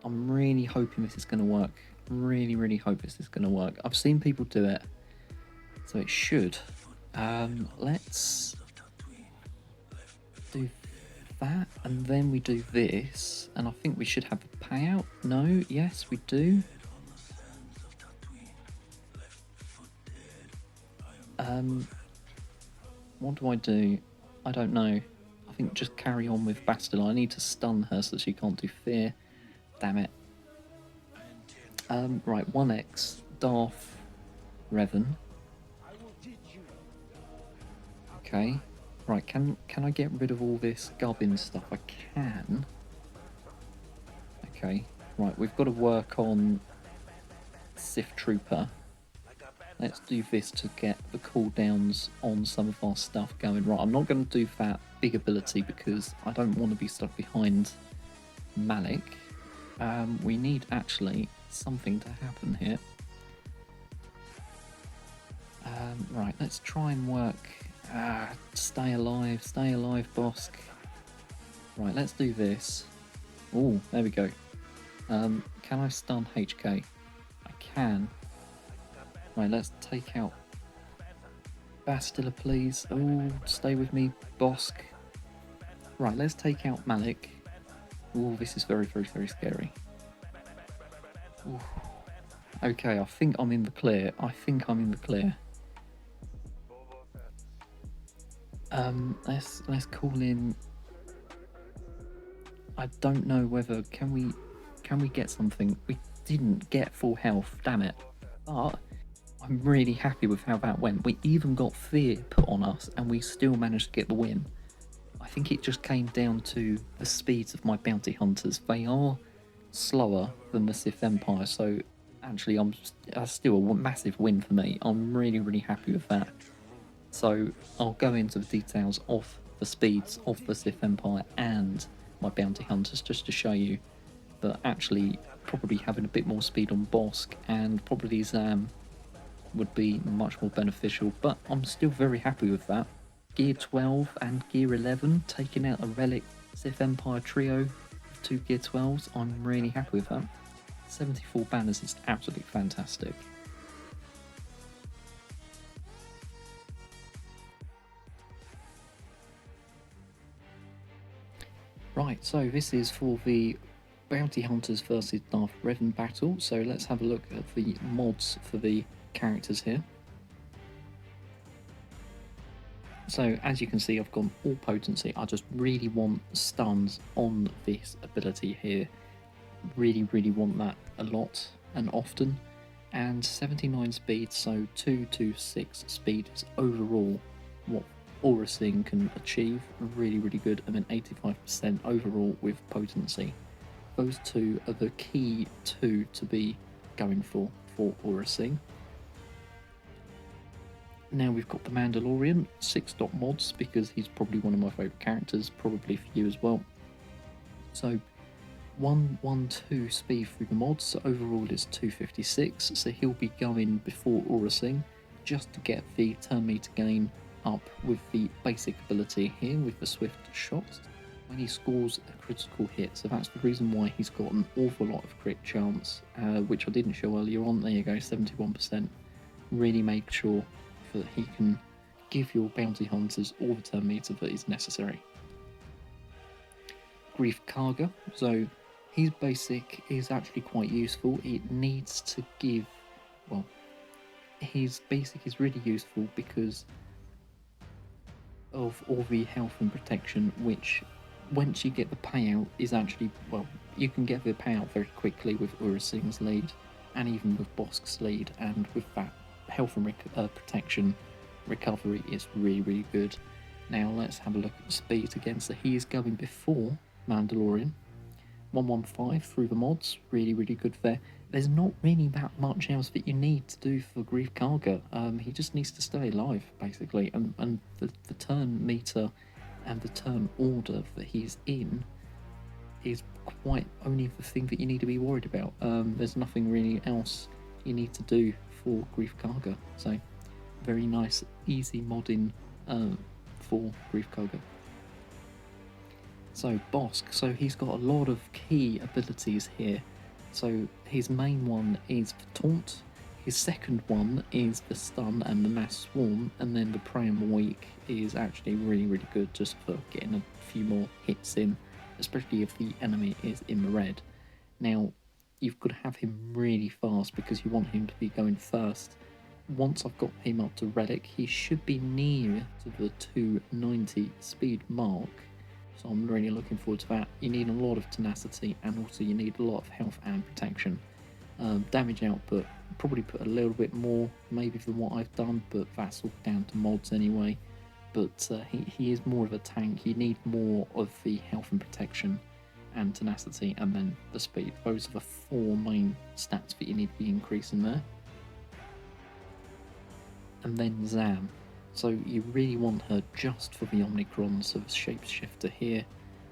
I'm really hoping this is going to work. Really hope this is going to work. I've seen people do it, so it should. Let's do that, and then we do this, and I think we should have a payout. No, yes, we do. What do I do? I don't know. I think just carry on with Bastila. I need to stun her so she can't do fear. Damn it. Right, 1x, Darth, Revan. Okay. Right, can I get rid of all this gubbin stuff? I can. Okay. Right, we've got to work on Sith Trooper. Let's do this to get the cooldowns on some of our stuff going. Right, I'm not going to do that big ability because I don't want to be stuck behind Malik. We need actually something to happen here. Right, let's try and work. Stay alive, Bosk. Right, let's do this. Oh, there we go. Can I stun HK? I can. Right, let's take out Bastila, please. Oh, stay with me, Bosk. Right, let's take out Malik. Oh, this is very scary. Ooh. Okay, I think I'm in the clear. Let's call in. I don't know whether can we get something. We didn't get full health, damn it. But I'm really happy with how that went. We even got fear put on us and we still managed to get the win. I think it just came down to the speeds of my bounty hunters. They are slower than the Sith Empire, so actually that's still a massive win for me. I'm really happy with that. So I'll go into the details of the speeds of the Sith Empire and my bounty hunters just to show you that actually probably having a bit more speed on Bosk and probably Zam would be much more beneficial, but I'm still very happy with that. Gear 12 and Gear 11, taking out a Relic Sith Empire trio of 2 Gear 12s, I'm really happy with that. 74 banners is absolutely fantastic. Right, so this is for the Bounty Hunters versus Darth Revan battle, so let's have a look at the mods for the characters here. So as you can see, I've gone all potency. I just really want stuns on this ability here. Really want that a lot and often. And 79 speed, so 226 speed is overall what Aura Sing can achieve. Really good, and then 85% overall with potency. Those two are the key two to be going for Aura Sing. Now we've got the Mandalorian, 6.mods, because he's probably one of my favourite characters, probably for you as well. So 112 speed through the mods, so overall it's 256, so he'll be going before Aura Sing just to get the turn meter gain up with the basic ability here with the swift shots when he scores a critical hit. So that's the reason why he's got an awful lot of crit chance, which I didn't show earlier on. There you go, 71%. Really make sure that he can give your bounty hunters all the turn meter that is necessary. Grief Karga, so his basic is actually quite useful. It needs to give, well, his basic is really useful because of all the health and protection which once you get the payout is actually, well, you can get the payout very quickly with Urasing's lead, and even with Bosk's lead, and with that health and protection recovery is really, really good. Now let's have a look at the speed again. So he is going before Mandalorian. 115 through the mods, really, really good there. There's not really that much else that you need to do for Greef Karga. He just needs to stay alive, basically, and the turn meter and the turn order that he's in is quite only the thing that you need to be worried about. There's nothing really else you need to do for Greef Karga. So very nice, easy modding for Greef Karga. So Bosk, so he's got a lot of key abilities here. So his main one is the Taunt, his second one is the Stun and the Mass Swarm, and then the Prey and Weak is actually really, really good just for getting a few more hits in, especially if the enemy is in the red. Now, you've got to have him really fast because you want him to be going first. Once I've got him up to Relic, he should be near to the 290 speed mark. So I'm really looking forward to that. You need a lot of tenacity, and also you need a lot of health and protection. Damage output, probably put a little bit more maybe than what I've done, but that's all down to mods anyway. But he is more of a tank. You need more of the health and protection and tenacity, and then the speed. Those are the four main stats that you need to be increasing there. And then Zam. So you really want her just for the Omicron, so the shapeshifter here.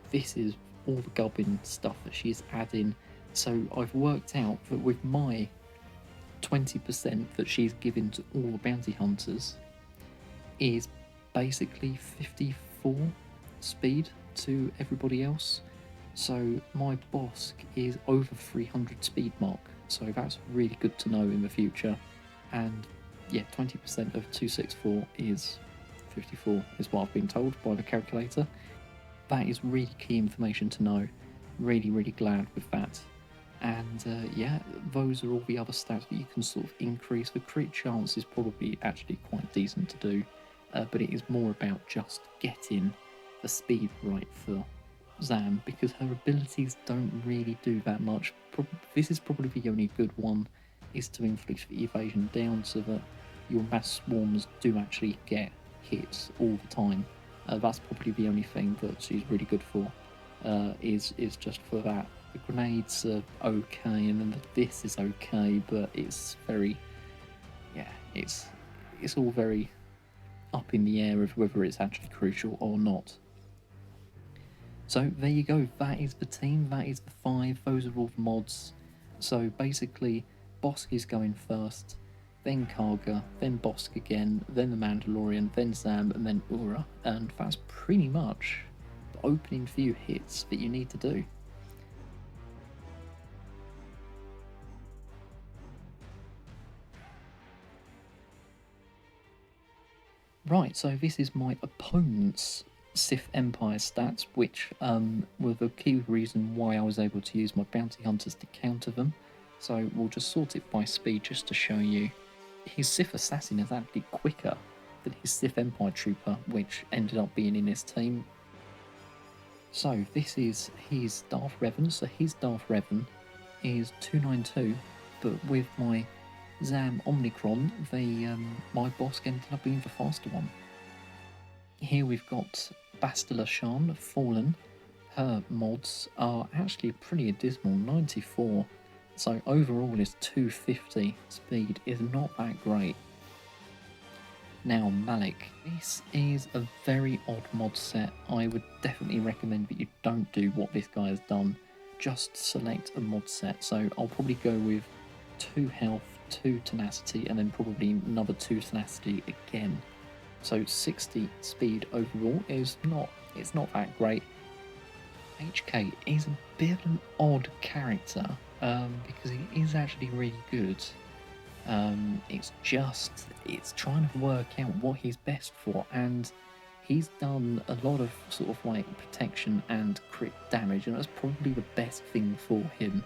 This is all the gubbin stuff that she's adding. So I've worked out that with my 20% that she's given to all the bounty hunters is basically 54 speed to everybody else. So my Bosk is over 300 speed mark. So that's really good to know in the future. And yeah, 20% of 264 is 54, is what I've been told by the calculator. That is really key information to know. Really, really glad with that. And yeah, those are all the other stats that you can sort of increase. The crit chance is probably actually quite decent to do, but it is more about just getting the speed right for Zam, because her abilities don't really do that much. This is probably the only good one, is to inflict the evasion down so that your mass swarms do actually get hits all the time. That's probably the only thing that she's really good for, is just for that. The grenades are okay, and then this is okay, but it's very, yeah, it's all very up in the air of whether it's actually crucial or not. So there you go, that is the team, that is the 5, those are all the mods. So basically, Bosk is going first, then Karga, then Bosk again, then the Mandalorian, then Zam, and then Ura, and that's pretty much the opening few hits that you need to do. Right, so this is my opponent's Sith Empire stats, which were the key reason why I was able to use my bounty hunters to counter them. So we'll just sort it by speed just to show you. His Sith Assassin is actually quicker than his Sith Empire Trooper, which ended up being in his team. So this is his Darth Revan. So his Darth Revan is 292, but with my Zam Omicron, my Bosk ended up being the faster one. Here we've got Bastila Shan Fallen. Her mods are actually pretty abysmal, 94. So overall is 250 speed, is not that great. Now Malik, this is a very odd mod set. I would definitely recommend that you don't do what this guy has done. Just select a mod set. So I'll probably go with 2 health, 2 tenacity, and then probably another 2 tenacity again. So 60 speed overall is not that great. HK is a bit of an odd character, because he is actually really good. It's trying to work out what he's best for, and he's done a lot of sort of like protection and crit damage, and that's probably the best thing for him.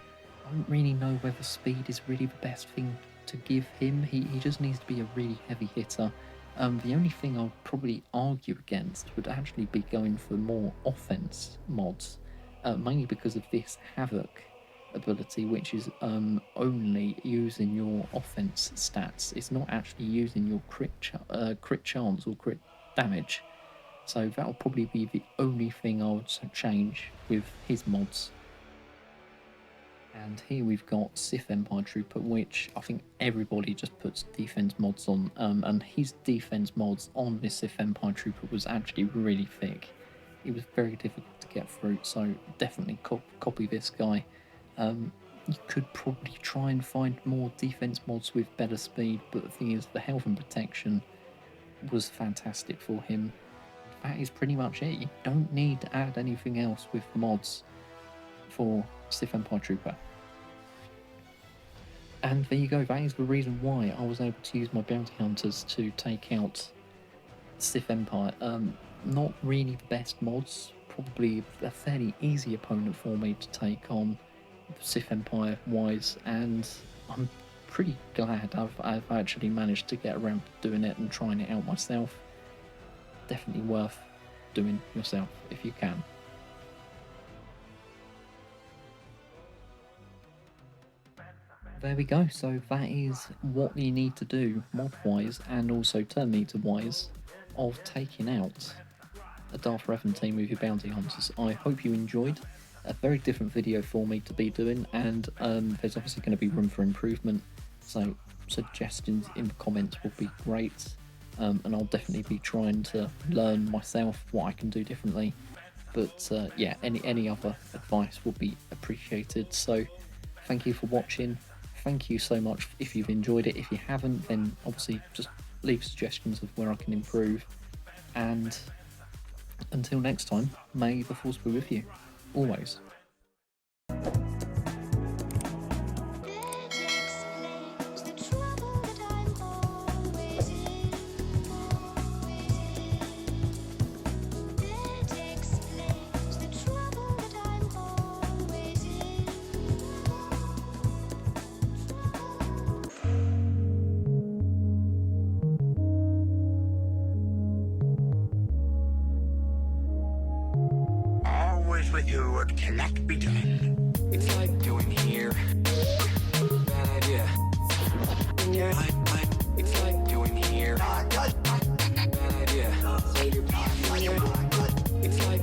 I don't really know whether speed is really the best thing to give him. He just needs to be a really heavy hitter, The only thing I'd probably argue against would actually be going for more offense mods, mainly because of this Havoc ability, which is only using your offense stats. It's not actually using your crit chance or crit damage. So that'll probably be the only thing I would change with his mods. And here we've got Sith Empire Trooper, which I think everybody just puts defense mods on, and his defense mods on this Sith Empire Trooper was actually really thick. It was very difficult to get through, so definitely copy this guy. You could probably try and find more defense mods with better speed, but the thing is, the health and protection was fantastic for him. That is pretty much it. You don't need to add anything else with the mods for Sith Empire Trooper. And there you go, that is the reason why I was able to use my bounty hunters to take out Sith Empire. Not really the best mods, probably a fairly easy opponent for me to take on Sith Empire wise, and I'm pretty glad I've actually managed to get around to doing it and trying it out myself. Definitely worth doing yourself if you can. There we go, so that is what you need to do mod-wise and also turn meter-wise of taking out a Darth Revan team with your bounty hunters. I hope you enjoyed. A very different video for me to be doing, and there's obviously going to be room for improvement, so suggestions in the comments would be great, and I'll definitely be trying to learn myself what I can do differently. But yeah, any other advice would be appreciated. So thank you for watching. Thank you so much if you've enjoyed it. If you haven't, then obviously just leave suggestions of where I can improve. And until next time, may the Force be with you, always. With you, what cannot be done. It's like doing here. Bad idea. It's like doing here. Bad idea. It's like